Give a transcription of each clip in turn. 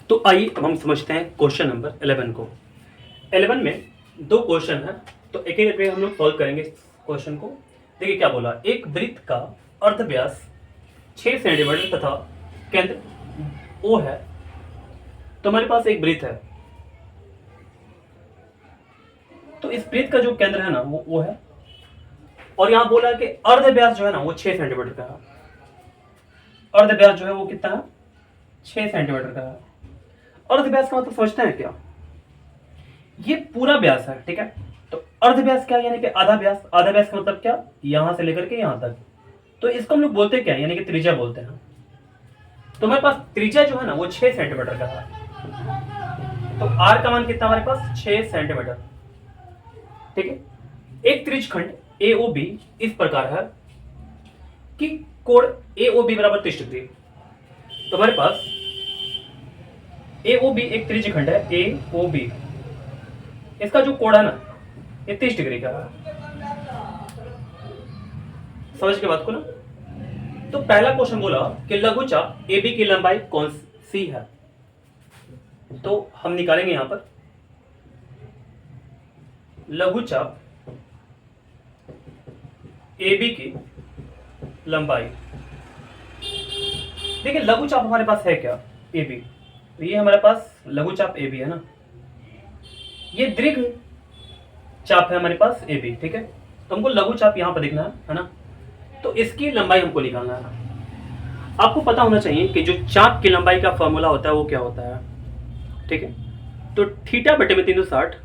तो आइए अब हम समझते हैं क्वेश्चन नंबर 11 को। 11 में दो क्वेश्चन है, तो एक एक करके हम लोग सॉल्व करेंगे क्वेश्चन को। देखिए क्या बोला, एक वृत्त का अर्ध व्यास 6 सेंटीमीटर तथा केंद्र O है। तो हमारे पास एक वृत्त है, तो इस वृत्त का जो केंद्र है ना वो O है, और यहां बोला है कि अर्ध व्यास जो है ना वो 6 सेंटीमीटर का है। अर्ध व्यास जो है वो कितना है, 6 सेंटीमीटर का है। अर्ध व्यास का मतलब समझते हैं क्या, ये पूरा व्यास है, ठीक है। तो अर्ध व्यास क्या है, यानी कि आधा व्यास। आधा व्यास का मतलब क्या, यहां से लेकर के यहां तक। तो इसको हम लोग बोलते क्या है, यानी कि त्रिज्या बोलते हैं। तो हमारे पास त्रिज्या जो है ना वो 6 सेंटीमीटर का है। तो आर का मान कितना हमारे पास, 6 सेंटीमीटर, ठीक है। एक त्रिज्यखंड AOB इस प्रकार है कि कोण AOB बराबर 30 डिग्री। तो हमारे पास AOB एक त्रिज्यखंड है, AOB, इसका जो कोण है ना ये 30 डिग्री का है। समझ के बात को ना। तो पहला क्वेश्चन बोला कि लघुचाप AB की लंबाई कौन सी है। तो हम निकालेंगे यहां पर लघुचाप AB की लंबाई। देखिए लघुचाप हमारे पास है क्या, AB। तो ये हमारे पास लघुचाप AB है ना, ये दीर्घ चाप है हमारे पास AB, ठीक है। तो हमको लघुचाप यहां पर देखना है ना। तो इसकी लंबाई हमको निकालना है। आपको पता होना चाहिए कि जो चाप की लंबाई का फॉर्मूला होता है वो क्या होता है, ठीक है। तो थीटा बटे में 360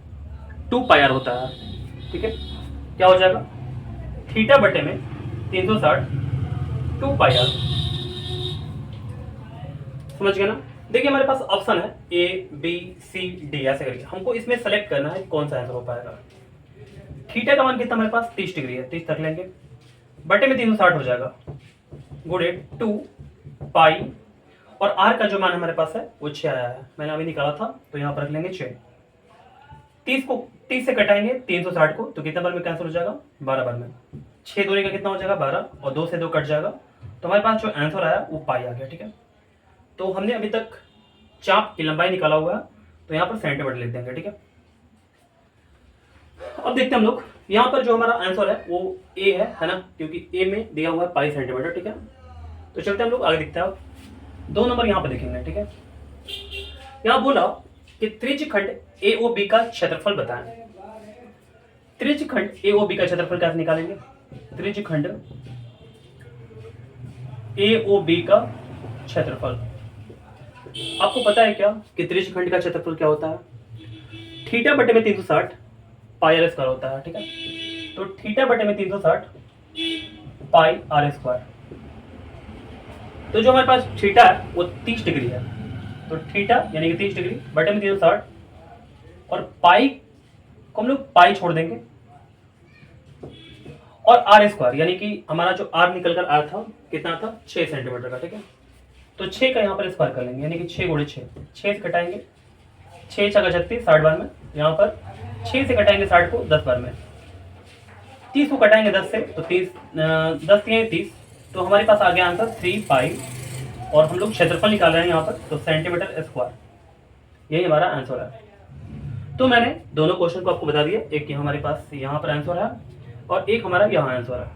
2 पाई आर होता है, ठीक है। क्या हो जाएगा, थीटा बटे में 360 2 पाई आर। समझ गए ना। देखिए हमारे पास ऑप्शन है ABCD ऐसे करके, हमको इसमें सेलेक्ट करना है कौन सा आंसर हो पाएगा। थीटा का मान कितना हमारे पास 30 डिग्री है, 30 तक लेंगे, बटे में 360 हो जाएगा, गुणे 2 पाई, और आर का जो मान हमारे पास है वो 6 आया है, मैंने अभी निकाला था। तो यहां पर रख लेंगे 6। 30 से कटाएंगे 360 को, तो कितना बार में कैंसिल हो जाएगा, 12 बार में। 6 दूरी का कितना हो जाएगा 12, और 2 से 2 कट जाएगा। तो हमारे पास जो आंसर आया वो पाई आ गया, ठीक है। तो हमने अभी तक चाप की लंबाई निकाला हुआ है, तो यहाँ पर सेंटीमीटर लिख देंगे, ठीक है। अब देखते हैं हम लोग, यहाँ पर जो हमारा आंसर है वो ए है ना, क्योंकि ए में दिया हुआ है पाई सेंटीमीटर, ठीक है। तो चलते हैं हम लोग आगे, दिखते हैं 2 नंबर यहाँ पर देखेंगे, ठीक है। यहाँ बोला कि त्रिज्यखंड AOB का क्षेत्रफल बताएं। त्रिज्यखंड AOB का क्षेत्रफल कैसे निकालेंगे, त्रिज्यखंड AOB का क्षेत्रफल। आपको पता है क्या कि त्रिज्यखंड का क्षेत्रफल क्या होता है, थीटा बटे में 360 पाई आर स्क्वायर होता है, ठीक है। तो थीटा बटे में 360 पाई आर स्क्वायर। तो जो हमारे पास थीटा है वो 30 डिग्री है, तो थीटा यानी कि 30 डिग्री बटे में 360, और पाई को हम लोग पाई छोड़ देंगे, और आर स्क्वायर यानी कि हमारा जो आर निकल कर आया था कितना था, 6 सेंटीमीटर का, ठीक है। तो 6 का यहाँ पर स्क्वायर कर लेंगे, यानी कि 6 गुणे 6, 6 से कटाएंगे 6 छक्का 36 60 बार में। यहाँ पर 6 से कटाएंगे 60 को 10 बार में, 30 को कटाएंगे 10 से, तो 30 10 3 30, तो हमारे पास आ गया आंसर 3 पाई, और हम लोग क्षेत्रफल निकाल रहे हैं यहाँ पर, तो सेंटीमीटर स्क्वायर, यही हमारा आंसर है। तो मैंने दोनों क्वेश्चन को आपको बता दिया, एक हमारे पास यहाँ पर आंसर है और एक हमारा यहाँ आंसर है।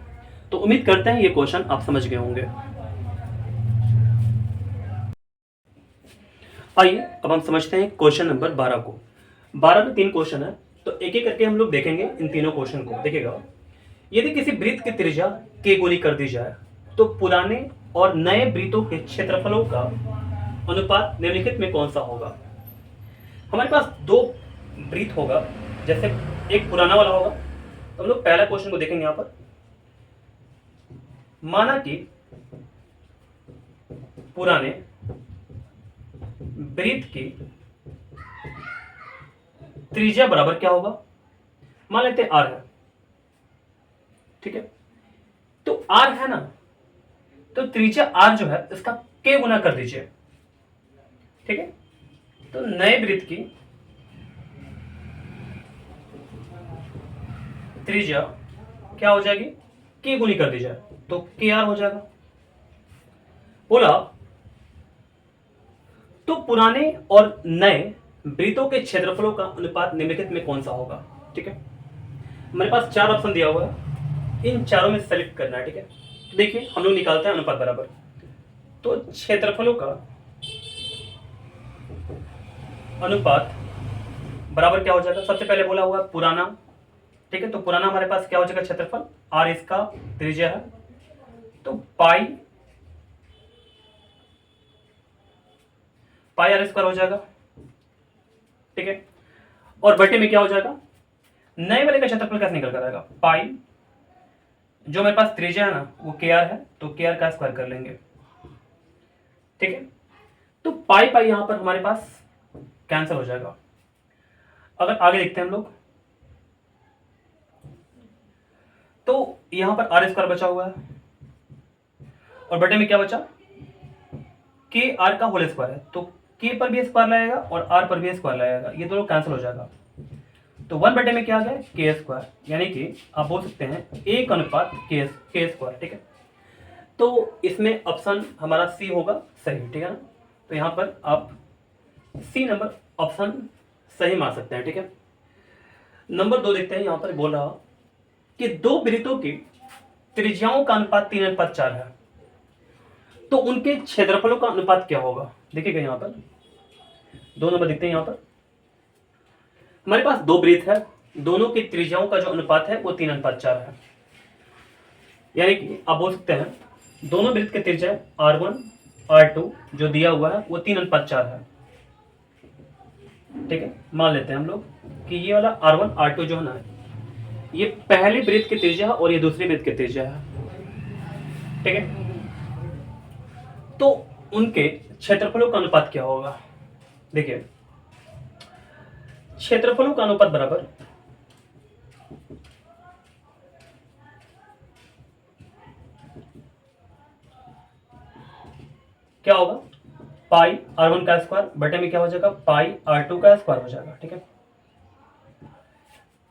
तो उम्मीद करते हैं ये क्वेश्चन आप समझ गए होंगे। आइए अब हम समझते हैं क्वेश्चन नंबर 12 को। 12 में 3 क्वेश्चन है, तो एक एक करके हम लोग देखेंगे इन तीनों क्वेश्चन को। देखिएगा, यदि किसी वृत्त की त्रिज्या k गुनी कर दी जाए तो पुराने और नए वृत्तों के क्षेत्रफलों का अनुपात निम्नलिखित में कौन सा होगा। हमारे पास 2 वृत्त होगा, जैसे एक पुराना वाला होगा, तो हम लोग पहला क्वेश्चन को देखेंगे। यहाँ पर माना कि पुराने वृत्त की त्रिज्या बराबर क्या होगा, मान लेते हैं r है, ठीक है। तो r है ना, तो त्रिज्या r जो है इसका k गुना कर दीजिए, ठीक है। तो नए वृत्त की त्रिज्या क्या हो जाएगी, k गुनी कर दी जाए तो kr हो जाएगा। बोला तो पुराने और नए वृत्तों के क्षेत्रफलों का अनुपात निम्नलिखित में कौन सा होगा? ठीक है, हमारे पास 4 ऑप्शन दिया हुआ है, इन चारों में सेलेक्ट करना है। ठीक है, तो देखिए हम लोग निकालते हैं अनुपात बराबर। तो क्षेत्रफलों का अनुपात बराबर क्या हो जाएगा? सबसे पहले बोला हुआ है पुराना। ठीक है, तो पुराना हमारे पास क्या हो जाएगा? क्षेत्रफल, आर इसका त्रिज्या है, तो पाई आर स्क्वायर हो जाएगा। ठीक है, और बटे में क्या हो जाएगा? नए वाले का क्षेत्रफल कैसे निकल कर आएगा? पाई, जो मेरे पास त्रिज्या है ना वो के आर है, तो के आर का स्क्वायर कर लेंगे। ठीक है, तो पाई यहां पर हमारे पास कैंसिल हो जाएगा। अगर आगे देखते हैं हम लोग, तो यहां पर आर स्क्वायर बचा हुआ है और बटे में क्या बचा? के आर का होल स्क्वायर है, तो के पर भी स्क्वायर लगेगा और आर पर भी स्क्वायर लगेगा, ये दोनों कैंसिल हो जाएगा। तो 1 बटे में क्या आ गया? के स्क्वायर, यानी कि आप बोल सकते हैं 1 अनुपात के स्क्वायर। ठीक है, तो इसमें ऑप्शन हमारा सी होगा सही। ठीक है ना, तो यहां पर आप सी नंबर ऑप्शन सही मान सकते हैं। ठीक है, नंबर 2 देखते हैं। यहां पर बोल रहा कि दो वृत्तों की त्रिज्याओं का अनुपात 3:4 है, तो उनके क्षेत्रफलों का अनुपात क्या होगा? देखिएगा यहां पर 2 नंबर दिखते हैं। यहां पर हमारे पास 2 वृत्त है, दोनों की त्रिज्याओं का जो अनुपात है वो 3:4 है, यानी कि आप बोल सकते हैं दोनों वृत्त के त्रिज्या R1 R2 जो दिया हुआ है वो 3:4 है। ठीक है, मान लेते हैं हम लोग कि ये वाला R1 R2 जो है ना, ये पहले वृत्त की त्रिज्या है और ये दूसरे वृत्त की त्रिज्या है। ठीक है, तो उनके क्षेत्रफलों का अनुपात क्या होगा? देखिए, क्षेत्रफलों का अनुपात बराबर क्या होगा? पाई R1 का स्क्वायर बटे में क्या हो जाएगा? पाई R2 का स्क्वायर हो जाएगा। ठीक है,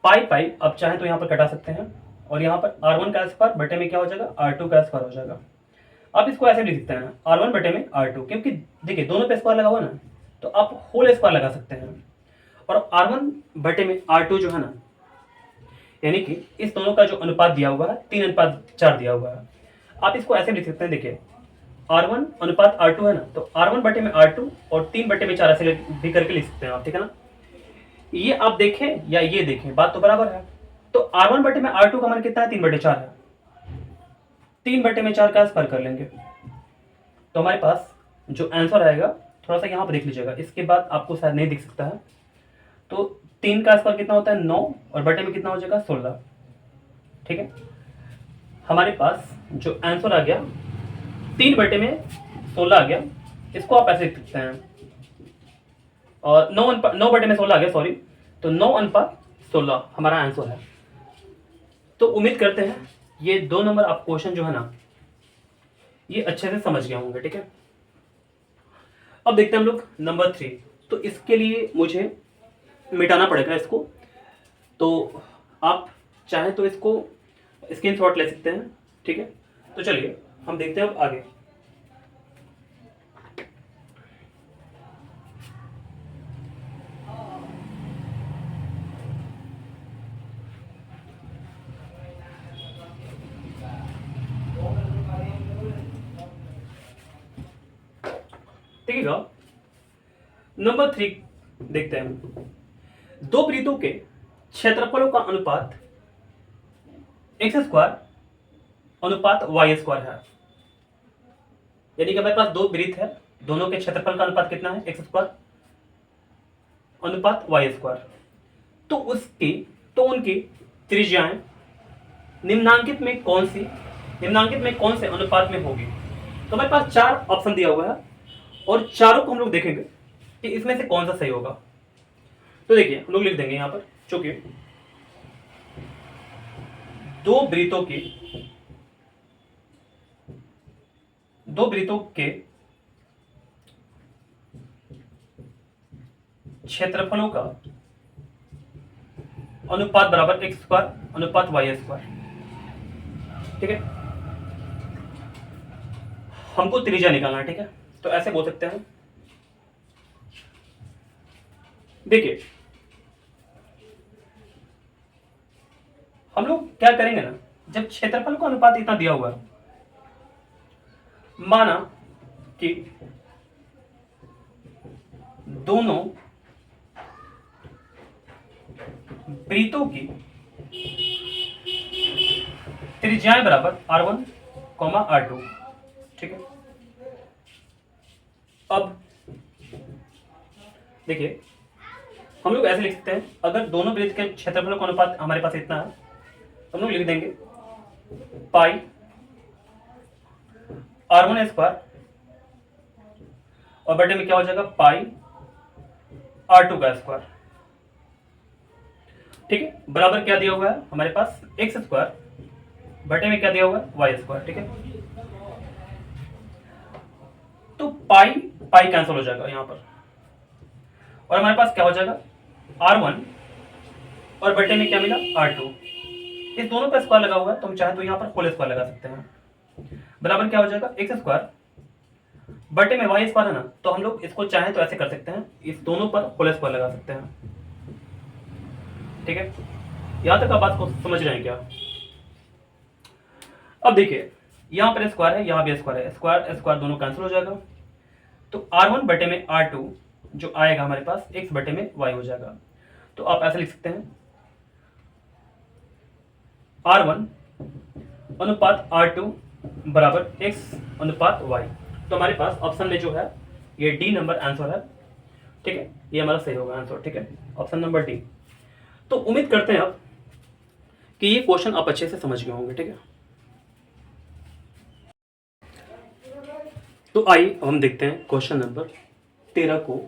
पाई अब चाहे तो यहां पर कटा सकते हैं और यहां पर R1 का स्क्वायर बटे में क्या हो जाएगा? R2 का स्क्वायर हो जाएगा। आप इसको ऐसे भी लिख सकते हैं R1 बटे में R2, क्योंकि देखिए दोनों पे स्क्वायर लगा हुआ ना, तो आप होल स्क्वायर लगा सकते हैं। और R1 बटे में R2 जो है ना, यानी कि इस दोनों का जो अनुपात दिया हुआ है 3:4 दिया हुआ है, आप इसको ऐसे भी लिख सकते हैं। देखिए R1 अनुपात R2 है ना, तो R1 बटे में R2 और 3/4 ऐसे भी करके लिख सकते हैं आप। ठीक है ना, ये आप देखें या ये देखें, बात तो बराबर है। तो R1 बटे में R2 का मान कितना है? 3/4 है, 3/4 का स्क्वायर कर लेंगे, तो हमारे पास जो आंसर आएगा, थोड़ा सा यहाँ पर देख लीजिएगा, इसके बाद आपको शायद नहीं दिख सकता है। तो 3 का स्क्वायर कितना होता है? 9, और बटे में कितना हो जाएगा? 16। ठीक है, हमारे पास जो आंसर आ गया 3 बटे में 16 आ गया। इसको आप ऐसे लिख सकते हैं, और 9 बटे में 16 आ गया, सॉरी, तो 9:16 हमारा आंसर है। तो उम्मीद करते हैं ये 2 नंबर आप क्वेश्चन जो है ना, ये अच्छे से समझ गए होंगे। ठीक है, अब देखते हैं हम लोग नंबर 3। तो इसके लिए मुझे मिटाना पड़ेगा इसको, तो आप चाहें तो इसको स्क्रीनशॉट ले सकते हैं। ठीक है, तो चलिए हम देखते हैं अब आगे। देखिएगा नंबर 3 देखते हैं। दो वृत्तों के क्षेत्रफलों का अनुपात x² अनुपात y² है, यानी कि हमारे पास 2 वृत्त है, दोनों के क्षेत्रफल का अनुपात कितना है? x² अनुपात y²। तो उनकी त्रिज्याएं निम्नांकित में कौन से अनुपात में होगी? तो हमारे पास 4 ऑप्शन दिया हुआ है और चारों को हम लोग देखेंगे कि इसमें से कौन सा सही होगा। तो देखिए हम लोग लिख देंगे यहां पर, चूंकि दो वृत्तों के क्षेत्रफलों का अनुपात बराबर x² अनुपात y²। ठीक है, हमको त्रिज्या निकालना है। ठीक है, तो ऐसे बोल सकते हैं देखिए हम लोग क्या करेंगे ना, जब क्षेत्रफल का अनुपात इतना दिया हुआ है, माना कि दोनों वृत्तों की त्रिज्याएं बराबर r1, r2, ठीक है। अब देखिए हम लोग ऐसे लिख सकते हैं, अगर दोनों वृत्त के क्षेत्रफलों का अनुपात हमारे पास इतना है तो हम लोग लिख देंगे पाई r1 स्क्वायर और बटे में क्या हो जाएगा पाई r2 का स्क्वायर, ठीक है। बराबर क्या दिया हुआ है हमारे पास एक्स स्क्वायर, बटे में क्या दिया हुआ है वाई स्क्वायर, ठीक है। तो पाई पाई कैंसिल हो जाएगा यहां पर और हमारे पास क्या हो जाएगा r1 और बटे में क्या मिला r2। इस दोनों का स्क्वायर लगा हुआ है तो हम चाहे तो यहां पर होल स्क्वायर लगा सकते हैं। बराबर क्या हो जाएगा एक्स स्क्वायर बटे में वाई स्क्वायर है ना, तो हम लोग इसको चाहे तो ऐसे कर सकते हैं, इस दोनों पर होल स्क्वायर लगा सकते हैं, ठीक है। यहां तक आप बात को समझ रहे हैं क्या? अब देखिए यहां पर स्क्वायर है, यहां भी स्क्वायर है, स्क्वायर स्क्वायर दोनों कैंसिल हो जाएगा, तो r1 बटे में r2 जो आएगा हमारे पास x बटे में y हो जाएगा। तो आप ऐसे लिख सकते हैं r1 अनुपात r2 बराबर x अनुपात y। तो हमारे पास ऑप्शन में जो है ये डी नंबर आंसर है, ठीक है, ये हमारा सही होगा आंसर, ठीक है, ऑप्शन नंबर डी। तो उम्मीद करते हैं आप कि ये क्वेश्चन आप अच्छे से समझ गए होंगे, ठीक है। तो आइए अब हम देखते हैं क्वेश्चन नंबर 13 को।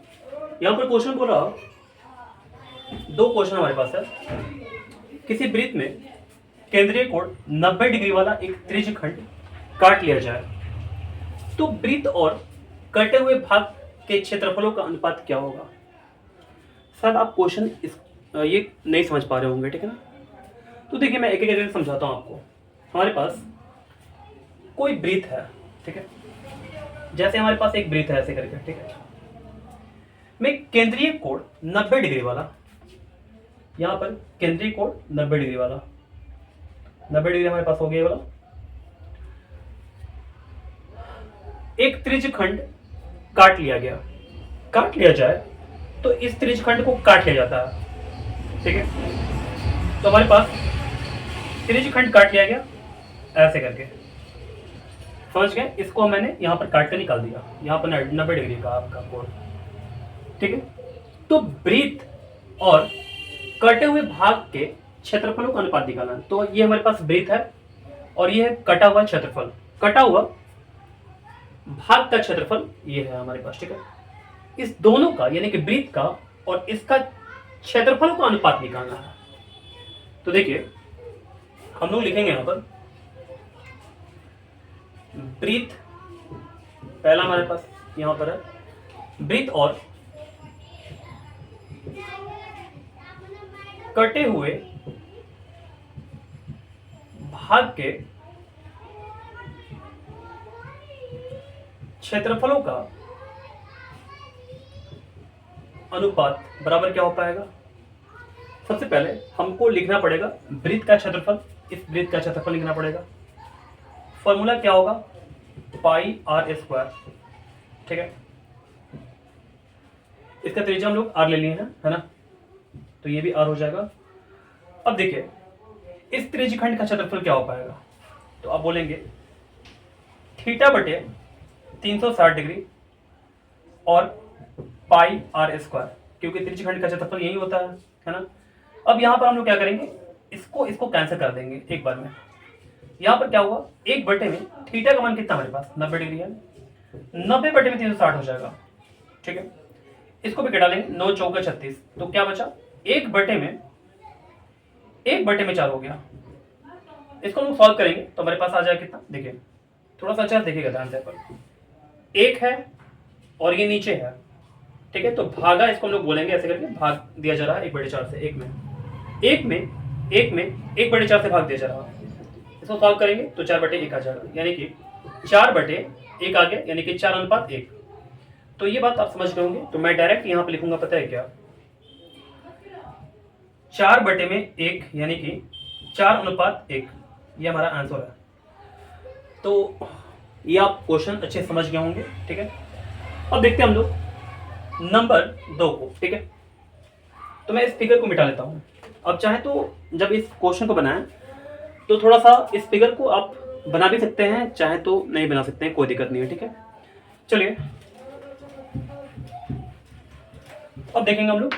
यहां पर क्वेश्चन बोला, दो क्वेश्चन हमारे पास है। किसी वृत्त में केंद्रीय कोण 90 डिग्री वाला एक त्रिज्य खंड काट लिया जाए तो वृत्त और कटे हुए भाग के क्षेत्रफलों का अनुपात क्या होगा? शायद आप क्वेश्चन ये नहीं समझ पा रहे होंगे, ठीक है ना। तो देखिए मैं एक एक करके समझाता हूं आपको। हमारे पास कोई वृत्त है, ठीक है, जैसे हमारे पास एक वृत्त है ऐसे करके, ठीक है, में केंद्रीय कोण 90 डिग्री वाला, यहां पर केंद्रीय कोण 90 डिग्री वाला, 90 डिग्री हमारे पास हो गया वाला एक त्रिज्य खंड काट लिया गया। काट लिया जाए तो इस त्रिज्य खंड को काट लिया जाता है, ठीक है। तो हमारे पास त्रिज्य खंड काट लिया गया ऐसे करके, समझ गए? इसको मैंने यहां पर काट कर निकाल दिया, यहां पर 90 डिग्री का आपका कोण, ठीक है। तो वृत्त और कटे हुए भाग के क्षेत्रफलों का अनुपात निकालना है। तो ये हमारे पास वृत्त है और ये है कटा हुआ क्षेत्रफल, कटा हुआ भाग का क्षेत्रफल ये है हमारे पास, ठीक है। इस दोनों का यानी कि वृत्त का और इसका क्षेत्रफलों का अनुपात निकालना है। तो देखिए हम लोग लिखेंगे यहां पर वृत्त, पहला हमारे पास यहां पर है वृत्त और कटे हुए भाग के क्षेत्रफलों का अनुपात बराबर क्या हो पाएगा? सबसे पहले हमको लिखना पड़ेगा वृत्त का क्षेत्रफल, इस वृत्त का क्षेत्रफल लिखना पड़ेगा। फॉर्मूला क्या होगा? पाई आर स्क्वायर, ठीक है। इसका त्रिज्या हम लोग आर ले लिए हैं, है ना, तो ये भी आर हो जाएगा। अब देखिए इस त्रिज्य खंड का क्षेत्रफल क्या हो पाएगा? तो आप बोलेंगे थीटा बटे 360 डिग्री और पाई आर स्क्वायर, क्योंकि त्रिज्य खंड का क्षेत्रफल यही होता है ना। अब यहां पर हम लोग क्या करेंगे, इसको कैंसिल कर देंगे एक बार में। यहां पर क्या हुआ, एक बटे में थीटा का मान कितना हमारे पास 90 डिग्री है, 90 बटे में 360 हो जाएगा, ठीक है। इसको भी घटा लेंगे, 9 चौका 36, तो क्या बचा एक बटे में 4 हो गया। इसको हम सॉल्व करेंगे तो हमारे पास आ जाएगा कितना, देखिए थोड़ा सा अच्छा देखिएगा ध्यान से, पर एक है और ये नीचे है, ठीक है। तो भागा इसको हम लोग बोलेंगे ऐसे करके, भाग दिया जा रहा है 1/4 से, एक में 1/4 से भाग दिया जा रहा है। इसको सॉल्व करेंगे तो 4/1 आ जाएगा, यानी कि 4/1 आ गया, यानी कि 4:1। तो ये बात आप समझ गए होंगे। तो मैं डायरेक्ट यहाँ पे लिखूंगा, पता है क्या, 4/1 यानी कि 4:1, ये हमारा आंसर है। तो ये आप क्वेश्चन अच्छे समझ गए होंगे, ठीक है। अब देखते हैं हम लोग नंबर 2 को, ठीक है। तो मैं इस फिगर को मिटा लेता हूँ। अब चाहे तो जब इस क्वेश्चन को बनाएं तो थोड़ा सा इस फिगर को आप बना भी सकते हैं, चाहे तो नहीं बना सकते हैं, कोई दिक्कत नहीं है, ठीक है। चलिए अब देखेंगे हम लोग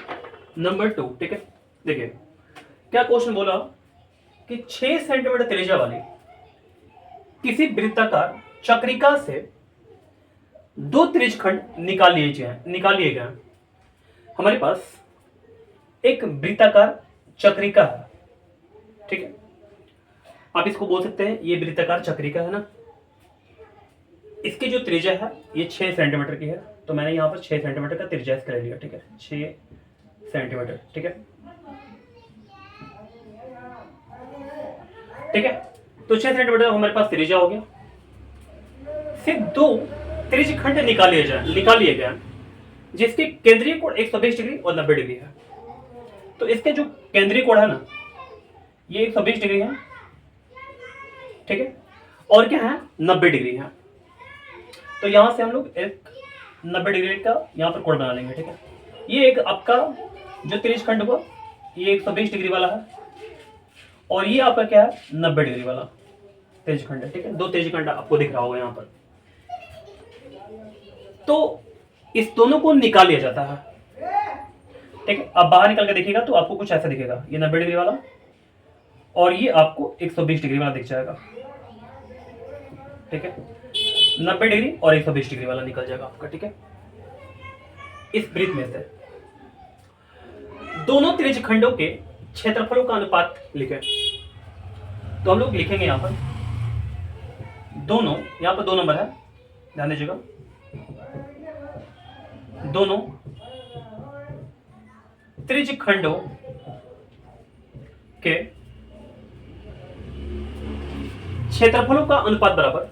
नंबर 2, ठीक है। देखिए क्या क्वेश्चन बोला कि 6 सेंटीमीटर त्रिज्या वाली किसी वृत्ताकार चक्रिका से 2 त्रिज्यखंड निकाल लिए गए। हमारे पास एक वृत्ताकार चक्रिका है, ठीक है। आप इसको बोल सकते हैं ये वृत्ताकार चक्रिका है ना। इसकी जो त्रिज्या है ये 6 सेंटीमीटर की है, तो मैंने यहाँ पर 6 सेंटीमीटर का त्रिज्या इसका ले लिया, ठीक है। 6 सेंटीमीटर, ठीक है, ठीक है। तो 6 सेंटीमीटर हमारे पास त्रिज्या हो गया। फिर 2 त्रिज्यखंड निकाल लिए गए जिसके केंद्रीय कोण 120 डिग्री और 90 डिग्री है। तो इसके जो केंद्रीय कोण है ना ये 120 डिग्री है, ठीक है, और क्या है 90 डिग्री है। तो यहां से हम लोग एक 90 डिग्री का यहां पर कोण बना लेंगे, ठीक है। ये एक आपका जो त्रिज्यखंड हुआ ये 120 डिग्री वाला है और ये आपका क्या है 90 डिग्री वाला त्रिज्यखंड है, ठीक है। 2 त्रिज्यखंड आपको दिख रहा होगा यहां पर। तो इस दोनों को निकाल लिया जाता है, ठीक है। अब बाहर निकल के देखिएगा तो आपको कुछ ऐसा दिखेगा, ये 90 डिग्री वाला और ये आपको 120 डिग्री वाला दिख जाएगा, ठीक है। 90 डिग्री और 120 डिग्री वाला निकल जाएगा आपका, ठीक है। इस वृत्त में से दोनों त्रिज्यखंडों के क्षेत्रफलों का अनुपात लिखें। तो हम लोग लिखेंगे यहां पर दोनों, यहां पर 2 नंबर है, ध्यान दीजिएगा। दोनों त्रिज्यखंडों के क्षेत्रफलों का अनुपात बराबर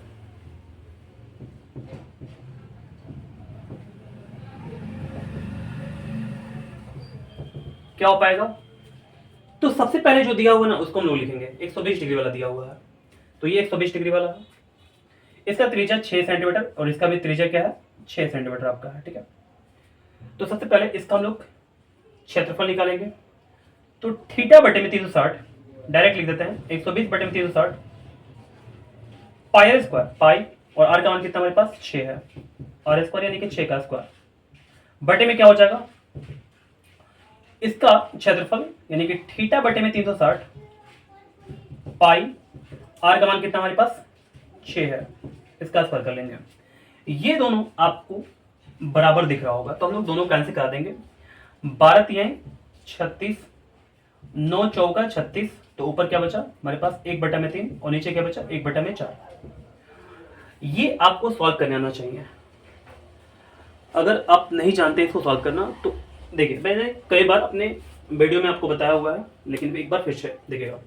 क्या हो पाएगा। तो सबसे पहले जो दिया हुआ ना उसको हम लोग लिखेंगे 120 डिग्री वाला दिया हुआ है, तो ये 120 डिग्री वाला है। इसका त्रिज्या 6 सेंटीमीटर और इसका भी त्रिज्या क्या है 6 सेंटीमीटर आपका है, ठीक है। तो सबसे पहले इसका हम लोग क्षेत्रफल निकालेंगे। तो थीटा बटे में 360 डायरेक्ट लिख देते हैं 120 बटे में 360 पाई आर स्क्वायर, पाई और आर का मान कितना हमारे पास 6 है, आर स्क्वायर यानी कि 6 का स्क्वायर बटे में क्या हो जाएगा इसका क्षेत्रफल यानी कि थीटा बटे में 360 पाई आर का मान कितना हमारे पास 6 है, इसका स्क्वायर कर लेंगे। ये दोनों आपको बराबर दिख रहा होगा तो हम लोग दोनों कैंसिल करा देंगे। 12 तिहाई 36, 9 चौका 36, तो ऊपर क्या बचा हमारे पास 1/3 और नीचे क्या बचा 1/4। ये आपको सॉल्व करने आना चाहिए। अगर आप नहीं जानते इसको सॉल्व करना तो देखिए मैंने कई बार अपने वीडियो में आपको बताया हुआ है, लेकिन एक बार फिर से देखिएगा।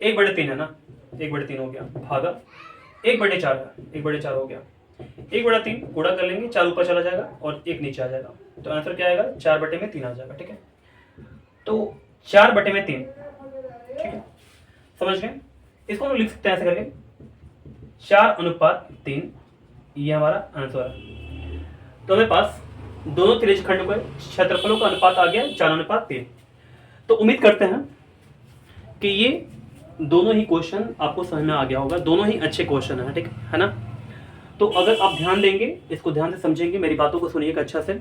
1/3 है ना, 1/3 हो गया भागा 1/4 है, 1/4 हो गया। 1/3 गुणा कर लेंगे, 4 ऊपर चला जाएगा और 1 नीचे आ जाएगा, तो आंसर क्या आएगा 4/3 आ जाएगा, ठीक है। तो 4/3, ठीक है, समझ गए। इसको हम लिख सकते हैं ऐसे करके 4:3, ये हमारा आंसर है। तो हमें पास दोनों त्रिज्यखंडों के क्षेत्रफलों का अनुपात आ गया 4:3। तो उम्मीद करते हैं कि ये दोनों ही क्वेश्चन आपको समझ में आ गया होगा, दोनों ही अच्छे क्वेश्चन है, ठीक है ना। तो अगर आप ध्यान देंगे, इसको ध्यान से समझेंगे, मेरी बातों को सुनिएगा अच्छा से,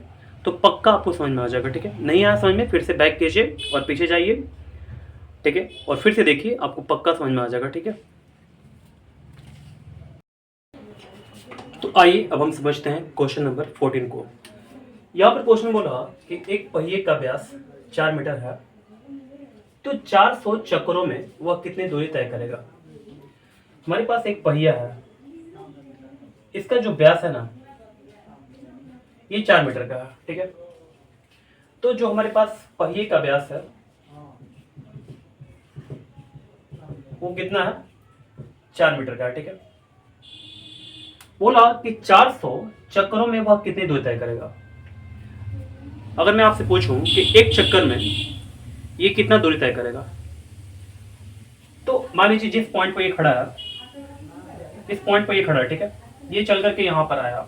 तो पक्का आपको समझ में आ जाएगा, ठीक है। नहीं आया समझ में फिर से बैक कीजिए और पीछे जाइए, ठीक है, और फिर से देखिए, आपको पक्का समझ में आ जाएगा, ठीक है। तो आइए अब हम समझते हैं क्वेश्चन नंबर 14 को। यहाँ पर क्वेश्चन बोला कि एक पहिए का व्यास 4 मीटर है, तो 400 चक्करों में वह कितनी दूरी तय करेगा। हमारे पास एक पहिया है, इसका जो व्यास है ना ये 4 मीटर का है, ठीक है। तो जो हमारे पास पहिए का व्यास है वो कितना है 4 मीटर का है, ठीक है। बोला कि 400 चक्करों में वह कितनी दूरी तय करेगा। अगर मैं आपसे पूछूं कि एक चक्कर में ये कितना दूरी तय करेगा। तो मान लीजिए जिस पॉइंट पर ये खड़ा है, इस पॉइंट पर ये खड़ा है, ठीक है, ये चल करके यहाँ पर आया,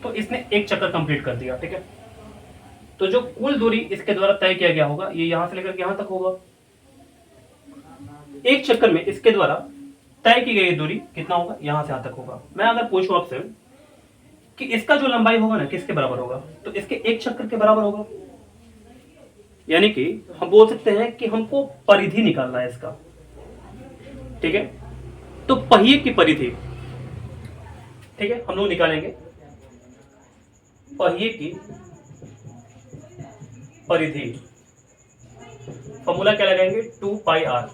तो इसने एक चक्कर कंप्लीट कर दिया, ठीक है। तो जो कुल दूरी इसके द्वारा तय किया गया होगा ये यहाँ से लेकर यहाँ तक होगा। एक चक्कर में इसके द्वारा तय की गई दूरी कितना होगा, यहाँ से यहाँ तक होगा। मैं अगर पूछूं आपसे कि इसका जो लंबाई होगा ना किसके बराबर होगा, तो इसके एक चक्कर के बराबर होगा। यानी कि हम बोल सकते हैं कि हमको परिधि निकालना है इसका, ठीक है। तो पहिए की परिधि, ठीक है, हम लोग निकालेंगे पहिए की परिधि। फॉर्मूला क्या लगाएंगे, 2πr,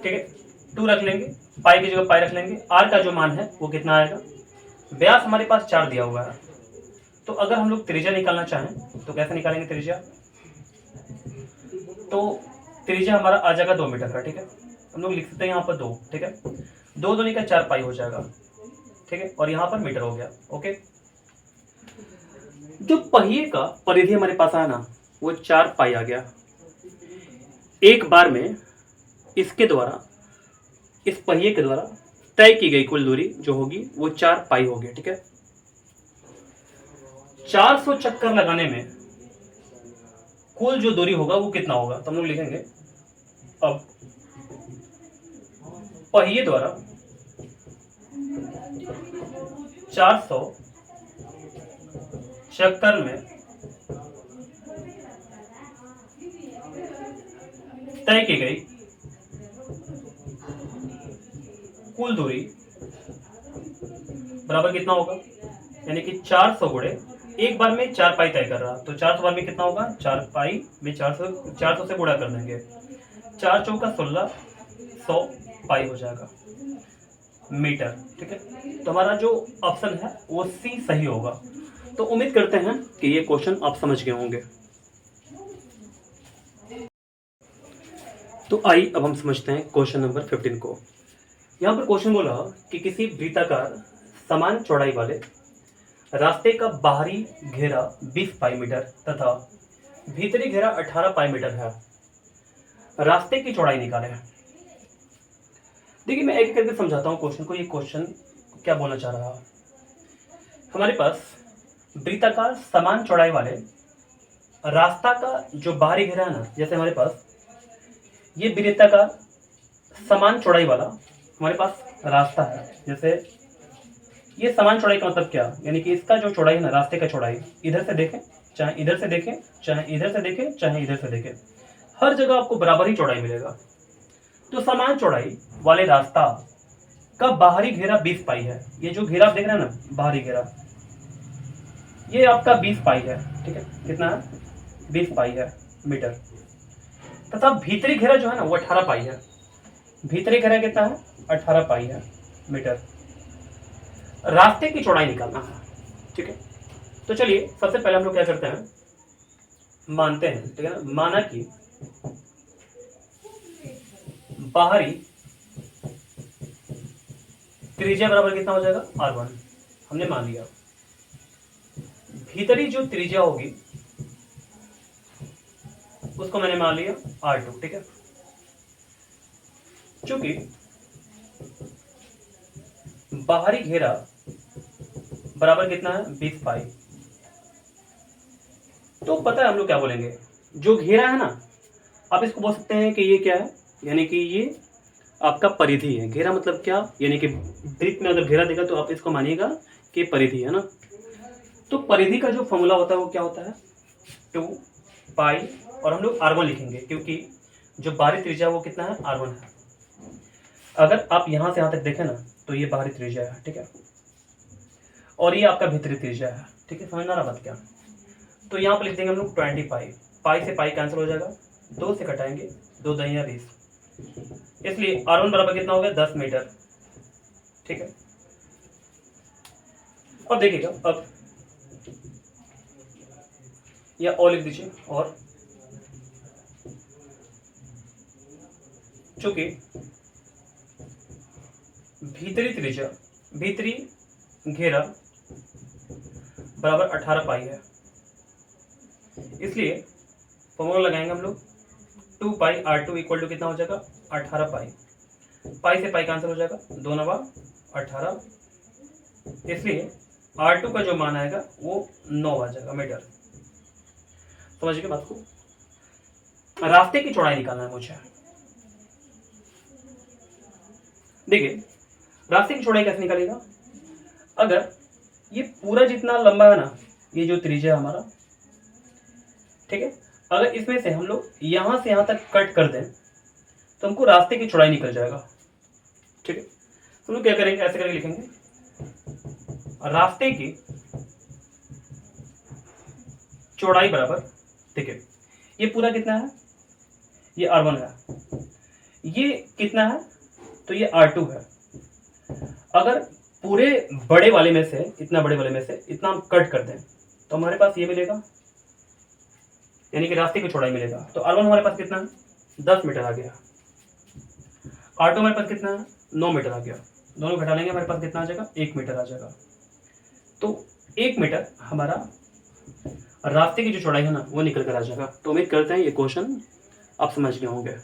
ठीक है। 2 रख लेंगे, पाई की जगह पाई रख लेंगे। r का जो मान है वो कितना आएगा, व्यास हमारे पास 4 दिया हुआ है। तो अगर हम लोग त्रिज्या निकालना चाहें तो कैसे निकालेंगे त्रिज्या, तो त्रिज्या हमारा आ जाएगा 2 मीटर का, ठीक है। हम लोग लिख सकते हैं यहाँ पर 2, ठीक है। 2 दूनी का 4 पाई हो जाएगा, ठीक है, और यहाँ पर मीटर हो गया, ओके। जो पहिए का परिधि हमारे पास आया ना वो 4 पाई आ गया। एक बार में इसके द्वारा, इस पहिए के द्वारा तय की गई कुल दूरी जो होगी वो 4 पाई होगी, ठीक है। 400 चक्कर लगाने में कुल जो दूरी होगा वो कितना होगा, तो हम लोग लिखेंगे अब पहिए द्वारा 400 चक्कर में तय की गई कुल दूरी बराबर कितना होगा, यानी कि 400 गुणे एक बार में 4 पाई तय कर रहा, तो 400 बार में कितना होगा, 4 पाई में 400 से गुणा कर देंगे, 4 चौका 16, 100 पाई हो जाएगा मीटर, ठीक है। तो हमारा जो ऑप्शन है वो सी सही होगा। तो उम्मीद करते हैं कि ये क्वेश्चन आप समझ गए होंगे। तो आइए अब हम समझते हैं क्वेश्चन नंबर 15 को। यहाँ पर क्वेश्चन बोला कि किसी वृत्ताकार समान चौड़ाई वाले रास्ते का बाहरी घेरा 20 पाई मीटर तथा भीतरी घेरा 18 पाई मीटर है, रास्ते की चौड़ाई निकाले। देखिए मैं एक एक करके समझाता हूँ क्वेश्चन को। ये क्वेश्चन क्या बोलना चाह रहा है, हमारे पास वृत्ताकार समान चौड़ाई वाले रास्ता का जो बाहरी घेरा है ना, जैसे हमारे पास ये वृत्ताकार समान चौड़ाई वाला हमारे पास रास्ता है, जैसे ये समान चौड़ाई का मतलब क्या, यानी कि इसका जो चौड़ाई है ना, रास्ते का चौड़ाई, इधर से देखें चाहे इधर से देखें, चाहे इधर से देखें चाहे इधर से देखें, हर जगह आपको बराबर ही चौड़ाई मिलेगा। तो समान चौड़ाई वाले रास्ता का बाहरी घेरा 20 पाई है। ये जो घेरा आप देख रहे हैं ना, बाहरी घेरा, ये आपका 20 पाई है, ठीक है। कितना है, 20 पाई है मीटर। तथा भीतरी घेरा जो है ना वो 18 पाई है। भीतरी घेरा कितना है, 18 पाई है मीटर। रास्ते की चौड़ाई निकालना है, ठीक है। तो चलिए सबसे पहले हम लोग क्या करते हैं, मानते हैं, ठीक है ना। माना कि बाहरी त्रिज्या बराबर कितना हो जाएगा, r1, हमने मान लिया। भीतरी जो त्रिज्या होगी उसको मैंने मान लिया r2, ठीक है। चूंकि बाहरी घेरा बराबर कितना है, 20 पाई, तो पता है हम लोग क्या बोलेंगे, जो घेरा है ना, आप इसको बोल सकते हैं कि ये क्या है, यानी कि ये आपका परिधि है। घेरा मतलब क्या, यानी कि वृत्त में अगर घेरा देगा तो आप इसको मानिएगा कि परिधि है ना। तो परिधि का जो फॉर्मूला होता है वो क्या होता है, 2 पाई, और हम लोग r1 लिखेंगे क्योंकि जो बाहरी त्रिज्या वो कितना है, r1 है। अगर आप यहां से यहां तक देखें ना तो ये बाहरी त्रिज्या है, ठीक है, और ये आपका भीतरी त्रिज्या है, ठीक है। समझना ना बात क्या, तो यहाँ पर लिख देंगे हम लोग 20 पाई। पाई से पाई कैंसिल हो जाएगा, 2 से घटाएंगे, 2 दहिया 20, इसलिए r1 बराबर कितना हो गया, 10 मीटर, ठीक है। अब देखिएगा, अब या और लिख दीजिए, और चूंकि भीतरी त्रिज्या, भीतरी घेरा बराबर 18 पाई है, इसलिए फॉर्मूला लगाएंगे हम लोग, 2 पाई R2 इक्वल टू कितना हो जाएगा 18 पाई, पाई से पाई कैंसिल हो जाएगा, 2 9 18, इसलिए R2 का जो मान आएगा वो 9 आ जाएगा मीटर। समझ गए बात को। रास्ते की चौड़ाई निकालना है मुझे। देखिए रास्ते की चौड़ाई कैसे निकालेगा, अगर ये पूरा जितना लंबा है ना, ये जो त्रिज्या है हमारा, ठीक है, अगर इसमें से हम लोग यहां से यहां तक कट कर दें तो हमको रास्ते की चौड़ाई निकल जाएगा। ठीक है, तो हम लोग क्या करेंगे, ऐसे करके लिखेंगे, रास्ते की चौड़ाई बराबर, ठीक है, ये पूरा कितना है, ये R1 है, ये कितना है, तो ये R2 है। अगर पूरे बड़े वाले में से, इतना बड़े वाले में से इतना हम कट कर दें तो हमारे पास ये मिलेगा, यानी कि रास्ते की चौड़ाई मिलेगा। तो R1 हमारे पास कितना है, 10 मीटर आ गया, R2 हमारे पास कितना है, 9 मीटर आ गया, दोनों घटा लेंगे हमारे पास कितना आ जाएगा, 1 मीटर आ जाएगा। तो 1 मीटर हमारा रास्ते की जो चौड़ाई है ना वो निकल कर आ जाएगा। तो उम्मीद करते हैं ये क्वेश्चन आप समझ गए होंगे।